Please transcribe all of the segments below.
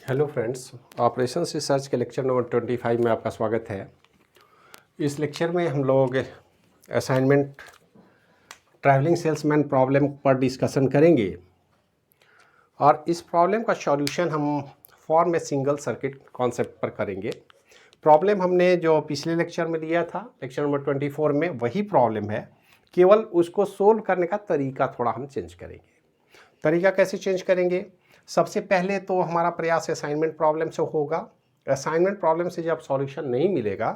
Hello friends, operations research के lecture number 25 में आपका स्वागत है। इस लेक्चर में हम लोग असाइनमेंट ट्रैवलिंग सेल्समैन प्रॉब्लम पर डिस्कशन करेंगे और इस प्रॉब्लम का सॉल्यूशन हम form a single circuit concept पर करेंगे। प्रॉब्लम हमने जो पिछले लेक्चर में दिया था, लेक्चर नंबर 24 में, वही प्रॉब्लम है, केवल उसको सोल्व करने का तरीका थोड़ा हम चेंज करेंगे। तरीका कैसे चेंज करेंगे? सबसे पहले तो हमारा प्रयास असाइनमेंट प्रॉब्लम से होगा। असाइनमेंट प्रॉब्लम से जब सॉल्यूशन नहीं मिलेगा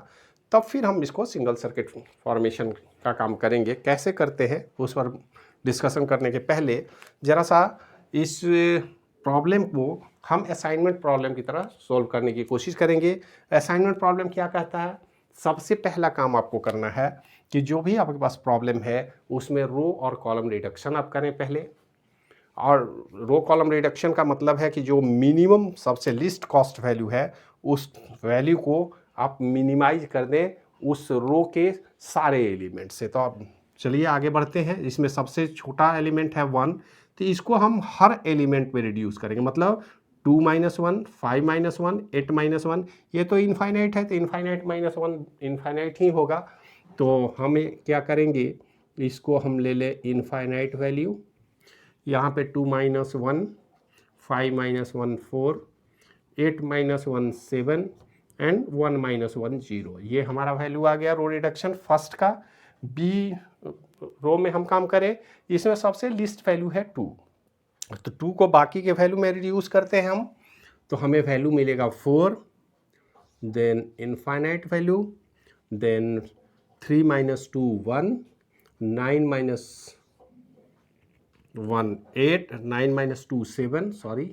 तब फिर हम इसको सिंगल सर्किट फॉर्मेशन का काम करेंगे। कैसे करते हैं उस पर डिस्कशन करने के पहले ज़रा सा इस प्रॉब्लम को हम असाइनमेंट प्रॉब्लम की तरह सोल्व करने की कोशिश करेंगे। असाइनमेंट प्रॉब्लम क्या कहता है? सबसे पहला काम आपको करना है कि जो भी आपके पास प्रॉब्लम है उसमें रो और कॉलम रिडक्शन आप करें पहले। और रो कॉलम रिडक्शन का मतलब है कि जो मिनिमम सबसे लिस्ट कॉस्ट वैल्यू है उस वैल्यू को आप मिनिमाइज कर दें उस रो के सारे एलिमेंट से। तो आप चलिए आगे बढ़ते हैं। इसमें सबसे छोटा एलिमेंट है 1, तो इसको हम हर एलिमेंट में रिड्यूस करेंगे। मतलब 2 - 1, 5 - 1, 8 - 1, ये तो इनफाइनाइट है, तो इनफाइनाइट -1 इनफाइनाइट ही होगा। तो हमें क्या करेंगे, इसको हम ले लें इनफाइनाइट वैल्यू। यहाँ पे 2 - 1, 5 - 1 4, 8 - 1 7 एंड 1 - 1 0। ये हमारा वैल्यू आ गया रो रिडक्शन फर्स्ट का। बी रो में हम काम करें, इसमें सबसे लिस्ट वैल्यू है 2, तो 2 को बाकी के वैल्यू में रिड्यूस करते हैं हम, तो हमें वैल्यू मिलेगा 4, then infinite value, then 3 - 2 1, 9 - 1 8, 9 - 2 7, sorry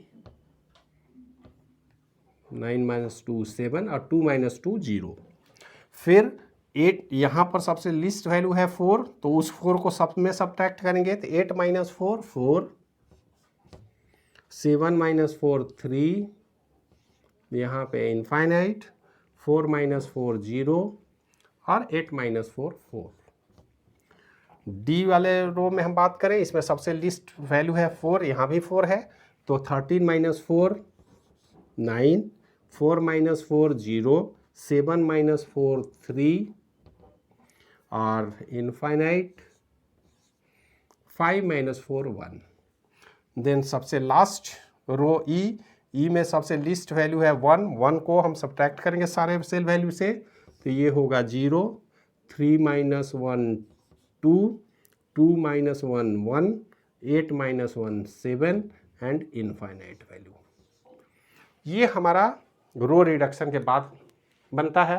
9 - 2 7 और 2 - 2 0। फिर 8 यहाँ पर सबसे लिस्ट वैल्यू है 4, तो उस 4 को सब में सब्ट्रैक्ट करेंगे, तो 8 - 4 4, 7 - 4 3, यहाँ पे इनफाइनाइट, 4 - 4 0 और 8 - 4 4। डी वाले रो में हम बात करें, इसमें सबसे लिस्ट वैल्यू है 4, यहाँ भी 4 है, तो 13 - 4 9, 4 - 4 0, 7 - 4 3 और इनफाइनाइट 5 - 4 1। देन सबसे लास्ट रो ई में सबसे लिस्ट वैल्यू है 1, 1 को हम सब्ट्रैक्ट करेंगे सारे सेल वैल्यू से, तो ये होगा 0, 3 - 1 2, 2 - 1 1, 8 - 1 7 एंड इनफाइनाइट वैल्यू। ये हमारा रो रिडक्शन के बाद बनता है।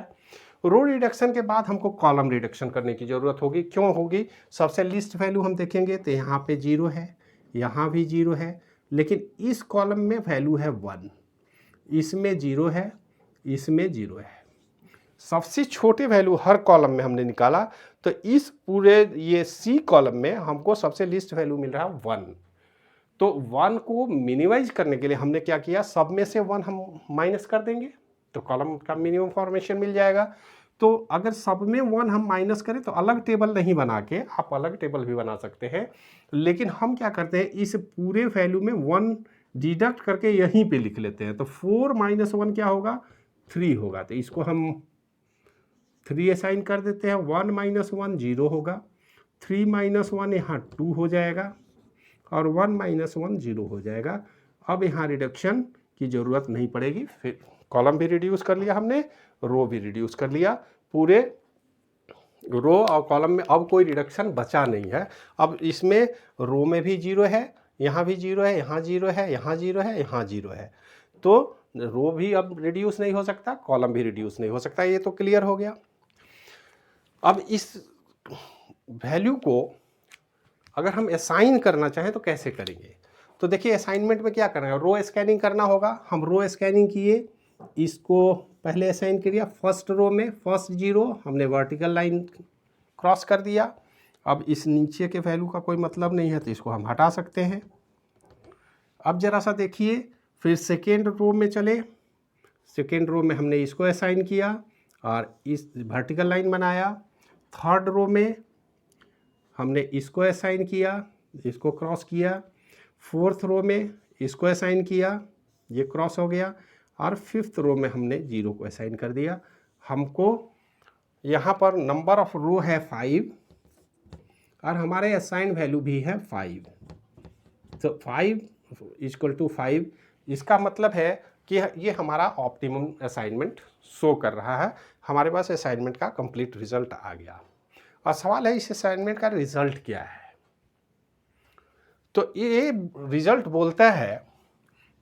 रो रिडक्शन के बाद हमको कॉलम रिडक्शन करने की ज़रूरत होगी। क्यों होगी? सबसे लिस्ट वैल्यू हम देखेंगे तो यहाँ पे 0 है, यहाँ भी 0 है, लेकिन इस कॉलम में वैल्यू है 1, इसमें 0 है, इसमें 0 है। सबसे छोटे वैल्यू हर कॉलम में हमने निकाला, तो इस पूरे ये सी कॉलम में हमको सबसे लिस्ट वैल्यू मिल रहा है 1। तो 1 को मिनिमाइज करने के लिए हमने क्या किया, सब में से 1 हम माइनस कर देंगे तो कॉलम का मिनिमम फॉर्मेशन मिल जाएगा। तो अगर सब में 1 हम माइनस करें तो अलग टेबल नहीं बना के, आप अलग टेबल भी बना सकते हैं, लेकिन हम क्या करते हैं, इस पूरे वैल्यू में 1 डिडक्ट करके यहीं पे लिख लेते हैं। तो 4 - 1 क्या होगा, 3 होगा, तो इसको हम 3 असाइन कर देते हैं। 1 - 1 0 होगा, 3 - 1 यहाँ 2 हो जाएगा और 1 - 1 0 हो जाएगा। अब यहाँ रिडक्शन की ज़रूरत नहीं पड़ेगी। फिर कॉलम भी रिड्यूस कर लिया हमने, रो भी रिड्यूस कर लिया, पूरे रो और कॉलम में अब कोई रिडक्शन बचा नहीं है। अब इसमें रो में भी 0 है, यहाँ भी 0 है, यहाँ 0 है, यहाँ 0 है, यहाँ 0 है, तो रो भी अब रिड्यूस नहीं हो सकता, कॉलम भी रिड्यूस नहीं हो सकता। ये तो क्लियर हो गया। अब इस वैल्यू को अगर हम असाइन करना चाहें तो कैसे करेंगे? तो देखिए, असाइनमेंट में क्या करना है, रो स्कैनिंग करना होगा। हम रो स्कैनिंग किए, इसको पहले असाइन किया फर्स्ट रो में, फर्स्ट 0 हमने वर्टिकल लाइन क्रॉस कर दिया। अब इस नीचे के वैल्यू का कोई मतलब नहीं है, तो इसको हम हटा सकते हैं। अब जरा सा देखिए, फिर सेकेंड रो में चले, सेकेंड रो में हमने इसको असाइन किया और इस वर्टिकल लाइन बनाया। थर्ड रो में हमने इसको असाइन किया, इसको क्रॉस किया। फोर्थ रो में इसको असाइन किया, ये क्रॉस हो गया, और 5th रो में हमने 0 को असाइन कर दिया। हमको यहाँ पर नंबर ऑफ रो है 5 और हमारे असाइन वैल्यू भी है 5, तो 5 इक्वल टू 5। इसका मतलब है कि ये हमारा ऑप्टिमम असाइनमेंट शो कर रहा है, हमारे पास असाइनमेंट का कंप्लीट रिजल्ट आ गया। और सवाल है इस असाइनमेंट का रिजल्ट क्या है। तो ये रिजल्ट बोलता है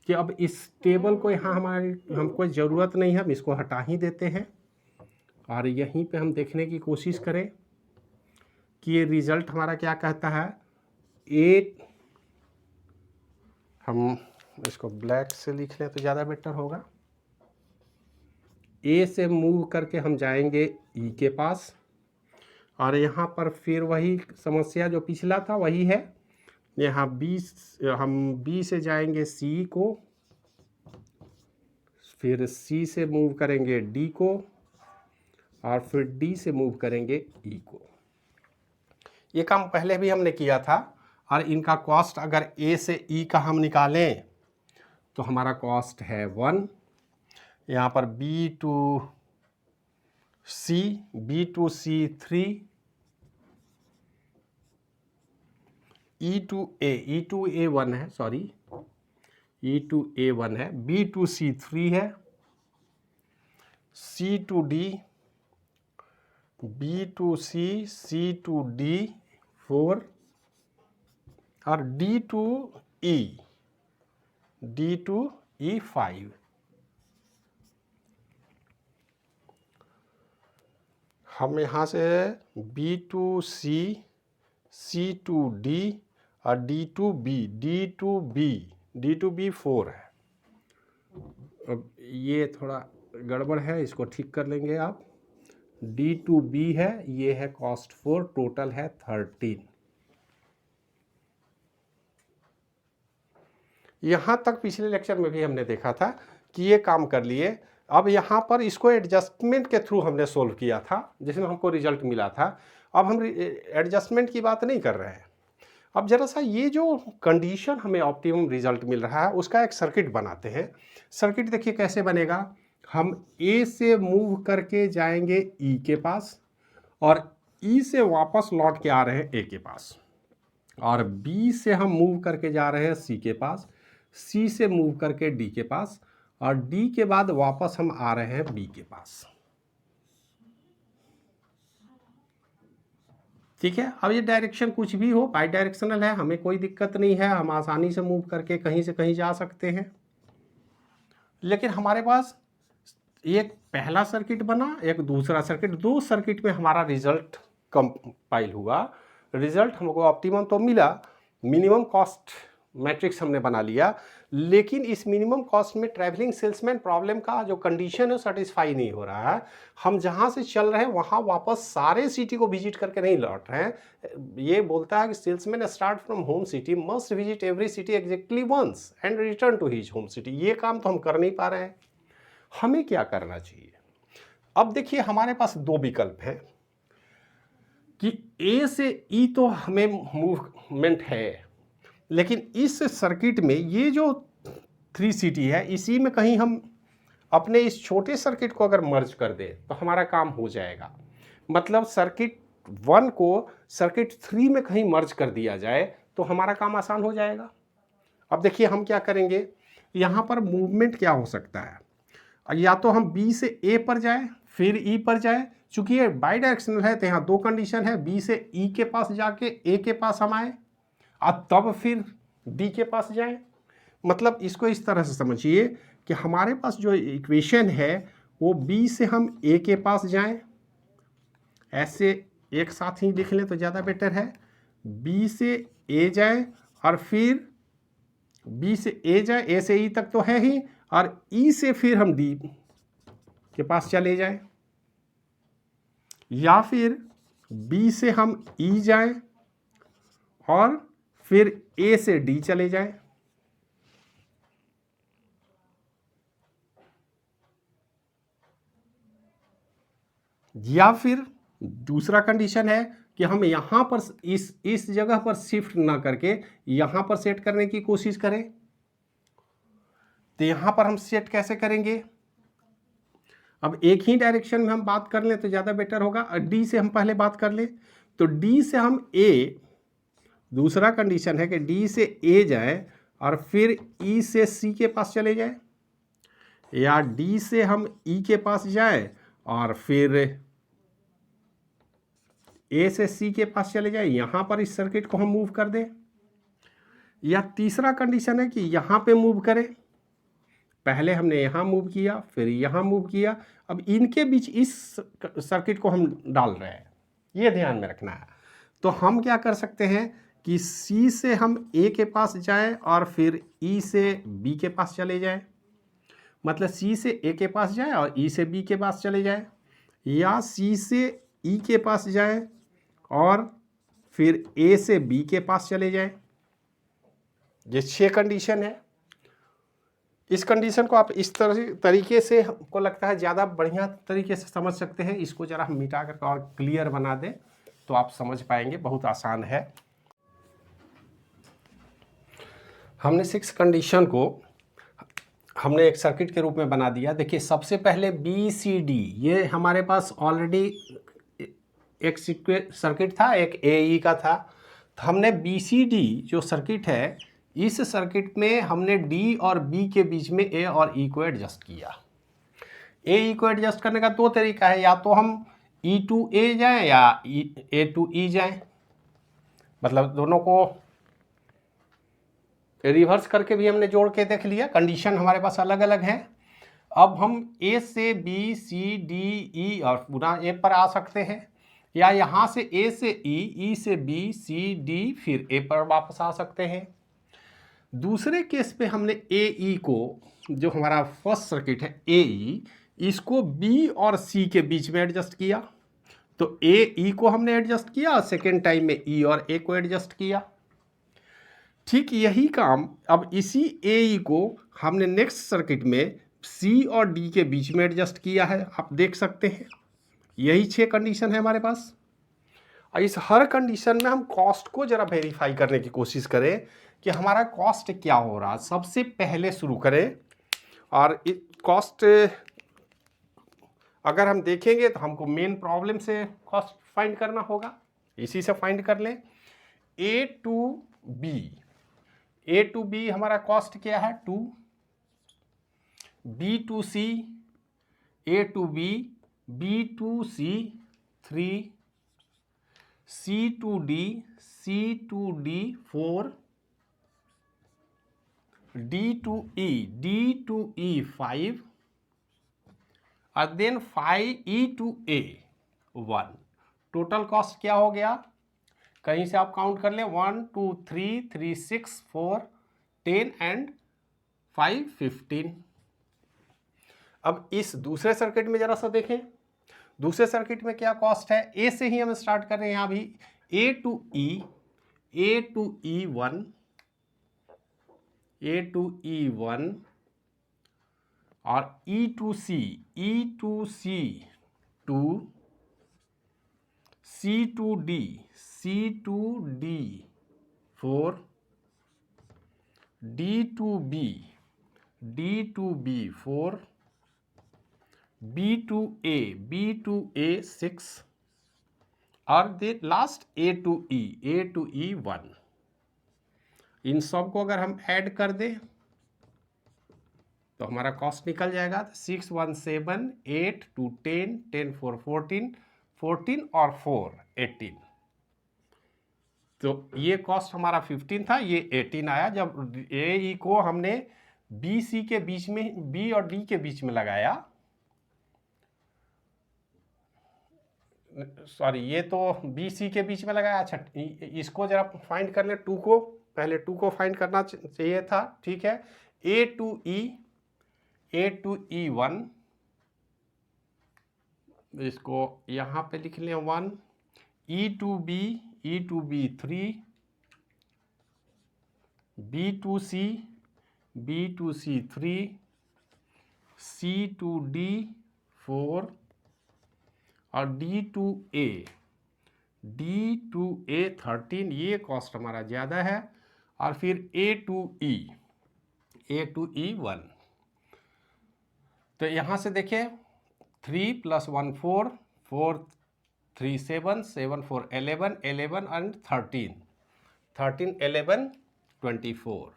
कि अब इस टेबल को यहाँ हमको ज़रूरत नहीं है, हम इसको हटा ही देते हैं और यहीं पे हम देखने की कोशिश करें कि ये रिजल्ट हमारा क्या कहता है। 8, हम इसको ब्लैक से लिख लें तो ज़्यादा बेटर होगा। ए से मूव करके हम जाएंगे ई के पास, और यहाँ पर फिर वही समस्या जो पिछला था वही है। यहाँ हम बी से जाएंगे सी को, फिर सी से मूव करेंगे डी को, और फिर डी से मूव करेंगे ई को। ये काम पहले भी हमने किया था, और इनका कॉस्ट अगर ए से ई का हम निकालें तो हमारा कॉस्ट है 1। यहाँ पर B to C 3, E to A 1 है, सॉरी ई टू ए 1 है, बी टू सी 3 है, C to D, B to C to D 4, और डी टू ई 5। हम यहाँ से B to C to D और डी टू बी 4 है। अब ये थोड़ा गड़बड़ है, इसको ठीक कर लेंगे आप। डी टू बी है, ये है कॉस्ट 4, टोटल है 13। यहाँ तक पिछले लेक्चर में भी हमने देखा था कि ये काम कर लिए। अब यहाँ पर इसको एडजस्टमेंट के थ्रू हमने सोल्व किया था, जिसमें हमको रिजल्ट मिला था। अब हम एडजस्टमेंट की बात नहीं कर रहे हैं। अब जरा सा ये जो कंडीशन हमें ऑप्टिमम रिजल्ट मिल रहा है उसका एक सर्किट बनाते हैं। सर्किट देखिए कैसे बनेगा। हम ए से मूव करके जाएंगे ई के पास, और ई से वापस लौट के आ रहे हैं ए के पास, और बी से हम मूव करके जा रहे हैं सी के पास, सी से मूव करके डी के पास, और डी के बाद वापस हम आ रहे हैं बी के पास। ठीक है। अब ये डायरेक्शन कुछ भी हो, बाई डायरेक्शनल है, हमें कोई दिक्कत नहीं है, हम आसानी से मूव करके कहीं से कहीं जा सकते हैं। लेकिन हमारे पास एक पहला सर्किट बना, एक दूसरा सर्किट, 2 सर्किट में हमारा रिजल्ट कंपाइल हुआ। रिजल्ट हमको ऑप्टिमम तो मिला, मिनिमम कॉस्ट मैट्रिक्स हमने बना लिया, लेकिन इस मिनिमम कॉस्ट में ट्रैवलिंग सेल्समैन प्रॉब्लम का जो कंडीशन है सेटिस्फाई नहीं हो रहा है। हम जहाँ से चल रहे हैं वहाँ वापस सारे सिटी को विजिट करके नहीं लौट रहे हैं। ये बोलता है कि salesman start from home city must visit every city exactly once and return to his home city. ये काम तो हम कर नहीं पा रहे हैं। हमें क्या करना चाहिए? अब देखिए हमारे पास 2 विकल्प हैं कि ए से ई तो हमें मूवमेंट है, लेकिन इस सर्किट में ये जो 3 सिटी है इसी में कहीं हम अपने इस छोटे सर्किट को अगर मर्ज कर दे तो हमारा काम हो जाएगा। मतलब सर्किट 1 को सर्किट 3 में कहीं मर्ज कर दिया जाए तो हमारा काम आसान हो जाएगा। अब देखिए हम क्या करेंगे, यहाँ पर मूवमेंट क्या हो सकता है, या तो हम बी से ए पर जाए फिर ई पर जाए। चूंकि ये बाई डायरेक्शनल है तो यहाँ 2 कंडीशन है, बी से ई के पास जाके ए के पास हम आए और तब फिर डी के पास जाए। मतलब इसको इस तरह से समझिए कि हमारे पास जो इक्वेशन है वो बी से हम ए के पास जाएं, ऐसे एक साथ ही लिख लें तो ज़्यादा बेटर है। बी से ए जाए और फिर बी से ए जाए, ए से ई तक तो है ही, और ई से फिर हम डी के पास चले जाएं, या फिर बी से हम ई जाएं और फिर ए से डी चले जाएं। या फिर दूसरा कंडीशन है कि हम यहाँ पर इस जगह पर शिफ्ट ना करके यहाँ पर सेट करने की कोशिश करें। तो यहाँ पर हम सेट कैसे करेंगे? अब एक ही डायरेक्शन में हम बात कर लें तो ज़्यादा बेटर होगा। डी से हम पहले बात कर लें, तो डी से हम ए, दूसरा कंडीशन है कि डी से ए जाए और फिर ई से सी के पास चले जाए, या डी से हम ई के पास जाए और फिर ए से सी के पास चले जाए, यहाँ पर इस सर्किट को हम मूव कर दें। या तीसरा कंडीशन है कि यहाँ पे मूव करें, पहले हमने यहाँ मूव किया फिर यहाँ मूव किया, अब इनके बीच इस सर्किट को हम डाल रहे हैं, ये ध्यान में रखना है। तो हम क्या कर सकते हैं कि सी से हम ए के पास जाएं और फिर ई से बी के पास चले जाएं, मतलब सी से ए के पास जाए और ई से बी के पास चले जाए, या सी से ई के पास जाए और फिर ए से बी के पास चले जाए। ये 6 कंडीशन है। इस कंडीशन को आप इस तरीके से, हमको लगता है ज़्यादा बढ़िया तरीके से समझ सकते हैं। इसको ज़रा हम मिटा कर और क्लियर बना दें तो आप समझ पाएंगे, बहुत आसान है। हमने 6 कंडीशन को हमने एक सर्किट के रूप में बना दिया। देखिए, सबसे पहले बी सी डी, ये हमारे पास ऑलरेडी एक सर्किट था, एक ए ई का था। तो हमने बी सी डी जो सर्किट है, इस सर्किट में हमने डी और बी के बीच में ए और ई को एडजस्ट किया। ए ई को एडजस्ट करने का 2 तरीका है, या तो हम ई टू ए जाएँ या ए टू ई जाएँ, मतलब दोनों को रिवर्स करके भी हमने जोड़ के देख लिया। कंडीशन हमारे पास अलग अलग है। अब हम ए से बी सी डी ई और पुनः ए पर आ सकते हैं, या यहाँ से ए से ई से बी सी डी फिर ए पर वापस आ सकते हैं। दूसरे केस पे हमने ए ई को, जो हमारा फर्स्ट सर्किट है ए ई, इसको बी और सी के बीच में एडजस्ट किया। तो ए ई को हमने एडजस्ट किया, सेकेंड टाइम में ई और ए को एडजस्ट किया। ठीक यही काम अब इसी ए ई को हमने नेक्स्ट सर्किट में सी और डी के बीच में एडजस्ट किया है, आप देख सकते हैं। यही 6 कंडीशन है हमारे पास। और इस हर कंडीशन में हम कॉस्ट को ज़रा वेरीफाई करने की कोशिश करें कि हमारा कॉस्ट क्या हो रहा है। सबसे पहले शुरू करें, और कॉस्ट अगर हम देखेंगे तो हमको मेन प्रॉब्लम से कॉस्ट फाइंड करना होगा, इसी से फाइंड कर लें। ए टू बी हमारा कॉस्ट क्या है 2, B to C, A to B to C 3, C to D 4, D to E 5, और then 5 E to A 1। Total cost क्या हो गया, कहीं से आप काउंट कर लें, 1 2 3 3 6 4 10 एंड 5 15। अब इस दूसरे सर्किट में जरा सा देखें, दूसरे सर्किट में क्या कॉस्ट है। ए से ही हम स्टार्ट कर रहे हैं यहाँ भी, ए to E 1, A to E 1, और E to C 2, C to D 4, D to B 4, B to A 6, और दे लास्ट ए टू ई 1। इन सब को अगर हम ऐड कर दें तो हमारा कॉस्ट निकल जाएगा। 6 1 7 8 2 10 10 4 14 14 और 4 18। तो ये कॉस्ट हमारा 15 था, ये 18 आया जब ए ई को हमने बी सी के बीच में, बी और डी के बीच में लगाया। सॉरी, ये तो बी सी के बीच में लगाया। अच्छा, इसको जरा फाइंड कर ले, 2 को पहले 2 को फाइंड करना चाहिए था। ठीक है, ए टू ई 1, इसको यहाँ पे लिख लें 1, E to B 3, B to C 3, C to D 4, और डी टू ए 13। ये कॉस्ट हमारा ज़्यादा है। और फिर ए टू ई 1। तो यहाँ से देखिए 3 + 1 4, 4 3 7, 7 4 11, 11 and 13, 13 11 24।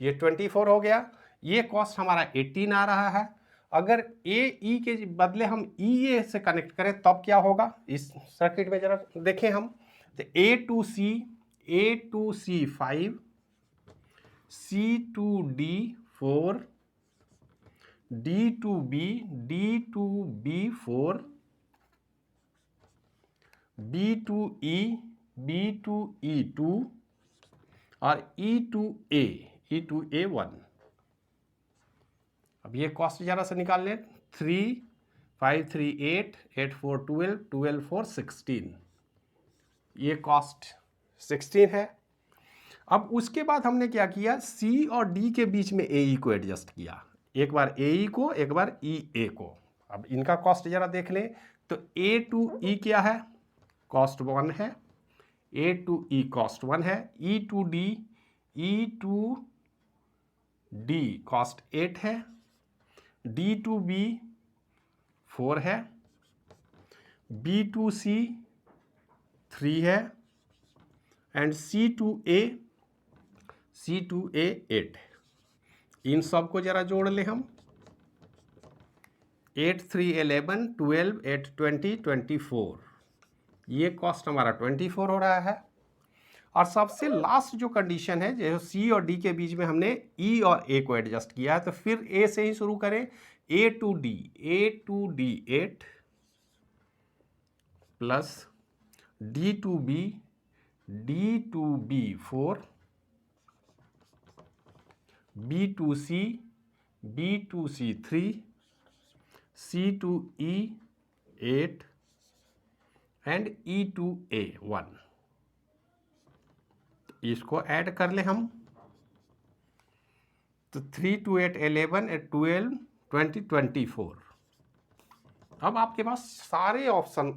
ये 24 हो गया। ये कॉस्ट हमारा 18 आ रहा है। अगर ए ई के बदले हम ई ए से कनेक्ट करें तब क्या होगा इस सर्किट में, जरा देखें हम। तो A to C 5, C to D 4, D to B 4, B to E 2 और ई टू ए 1। अब ये कॉस्ट जरा से निकाल लें। 3 5 3 8, 8 4 12, 12 4 16। ये कॉस्ट 16 है। अब उसके बाद हमने क्या किया, सी और डी के बीच में ए ई को एडजस्ट किया। एक बार ए ई को, एक बार ई ए को। अब इनका कॉस्ट जरा देख लें। तो ए टू ई क्या है, कॉस्ट 1 है। ए टू ई कॉस्ट 1 है। ई टू डी कॉस्ट 8 है। डी टू बी 4 है। बी टू सी 3 है। एंड सी टू ए 8 है। इन सब को जरा जोड़ लें हम। 8 3 11 12 8 20 24। ये कॉस्ट हमारा 24 हो रहा है। और सबसे लास्ट जो कंडीशन है, जो सी और डी के बीच में हमने ई और ए को एडजस्ट किया है, तो फिर ए से ही शुरू करें। A to D 8 plus D to B 4, B to C 3, C to E 8 and E to A 1। इसको ऐड कर लें हम। तो 3 2 8 11 8 12 20 24। अब आपके पास सारे ऑप्शन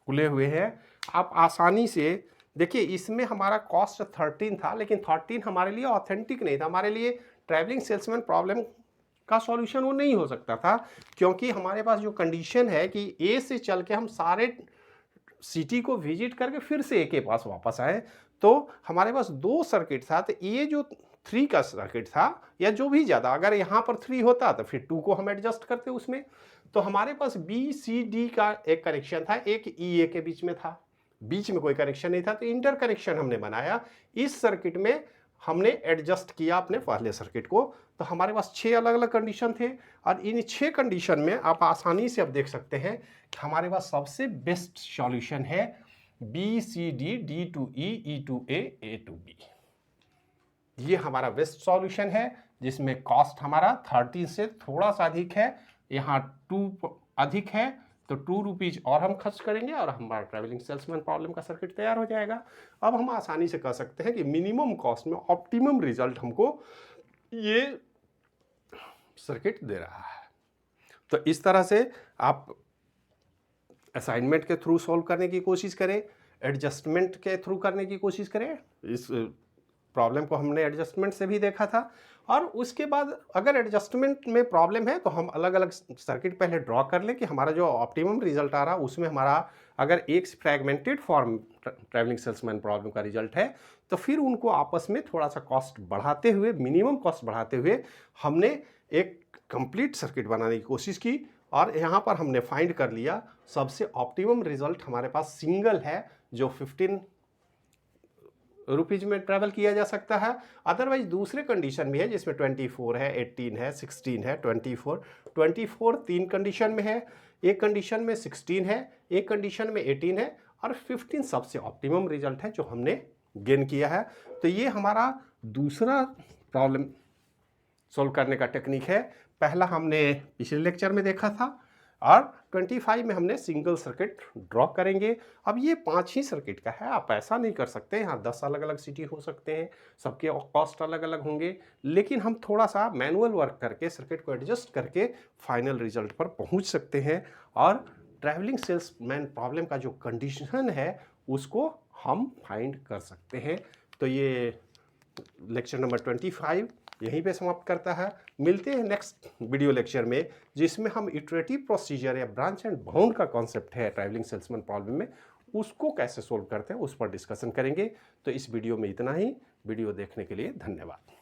खुले हुए हैं। आप आसानी से देखिए, इसमें हमारा कॉस्ट 13 था, लेकिन 13 हमारे लिए ऑथेंटिक नहीं था। हमारे लिए ट्रैवलिंग सेल्समैन प्रॉब्लम का सॉल्यूशन वो नहीं हो सकता था, क्योंकि हमारे पास जो कंडीशन है कि ए से चल के हम सारे सिटी को विजिट करके फिर से ए के पास वापस आए, तो हमारे पास 2 सर्किट था। तो ये जो 3 का सर्किट था, या जो भी ज़्यादा, अगर यहाँ पर 3 होता तो फिर 2 को हम एडजस्ट करते उसमें। तो हमारे पास बी सी डी का एक कनेक्शन था, एक ई ए के बीच में था, बीच में कोई कनेक्शन नहीं था। तो इंटर कनेक्शन हमने बनाया। इस सर्किट में हमने एडजस्ट किया अपने पहले सर्किट को। तो हमारे पास 6 अलग अलग कंडीशन थे, और इन 6 कंडीशन में आप आसानी से अब देख सकते हैं कि हमारे पास सबसे बेस्ट सॉल्यूशन है B C D, D to E to A to B. ये हमारा बेस्ट सॉल्यूशन है, जिसमें कॉस्ट हमारा 13 से थोड़ा सा अधिक है। यहाँ 2 अधिक है, तो 2 रुपीज़ और हम खर्च करेंगे और हमारा ट्रैवलिंग सेल्समैन प्रॉब्लम का सर्किट तैयार हो जाएगा। अब हम आसानी से कह सकते हैं कि मिनिमम कॉस्ट में ऑप्टिमम रिजल्ट हमको ये सर्किट दे रहा है। तो इस तरह से आप असाइनमेंट के थ्रू सॉल्व करने की कोशिश करें, एडजस्टमेंट के थ्रू करने की कोशिश करें। इस प्रॉब्लम को हमने एडजस्टमेंट से भी देखा था। और उसके बाद अगर एडजस्टमेंट में प्रॉब्लम है तो हम अलग अलग सर्किट पहले ड्रॉ कर लें कि हमारा जो ऑप्टिमम रिजल्ट आ रहा है उसमें हमारा अगर एक fragmented form travelling salesman problem का रिजल्ट है, तो फिर उनको आपस में थोड़ा सा कॉस्ट बढ़ाते हुए, मिनिमम कॉस्ट बढ़ाते हुए हमने एक कंप्लीट सर्किट बनाने की कोशिश की। और यहाँ पर हमने फाइंड कर लिया सबसे ऑप्टिमम रिजल्ट हमारे पास सिंगल है, जो 15 रुपीज़ में ट्रैवल किया जा सकता है। अदरवाइज दूसरे कंडीशन भी है, जिसमें 24 है, 18 है, 16 है, 24 3 कंडीशन में है। एक कंडीशन में 16 है, एक कंडीशन में 18 है, और 15 सबसे ऑप्टिमम रिजल्ट है जो हमने गेन किया है। तो ये हमारा दूसरा प्रॉब्लम सॉल्व करने का टेक्निक है। पहला हमने पिछले लेक्चर में देखा था, और 25 में हमने सिंगल सर्किट ड्रॉ करेंगे। अब ये 5 ही सर्किट का है, आप ऐसा नहीं कर सकते। यहाँ 10 अलग अलग सिटी हो सकते हैं, सबके कॉस्ट अलग अलग होंगे, लेकिन हम थोड़ा सा मैनुअल वर्क करके सर्किट को एडजस्ट करके फाइनल रिजल्ट पर पहुँच सकते हैं। और ट्रैवलिंग सेल्समैन प्रॉब्लम का जो कंडीशन है उसको हम फाइंड कर सकते हैं। तो ये लेक्चर नंबर 25 यहीं पे समाप्त करता है। मिलते हैं नेक्स्ट वीडियो लेक्चर में, जिसमें हम इटरेटिव प्रोसीजर या ब्रांच एंड बाउंड का कॉन्सेप्ट है ट्रैवलिंग सेल्समैन प्रॉब्लम में, उसको कैसे सोल्व करते हैं उस पर डिस्कशन करेंगे। तो इस वीडियो में इतना ही। वीडियो देखने के लिए धन्यवाद।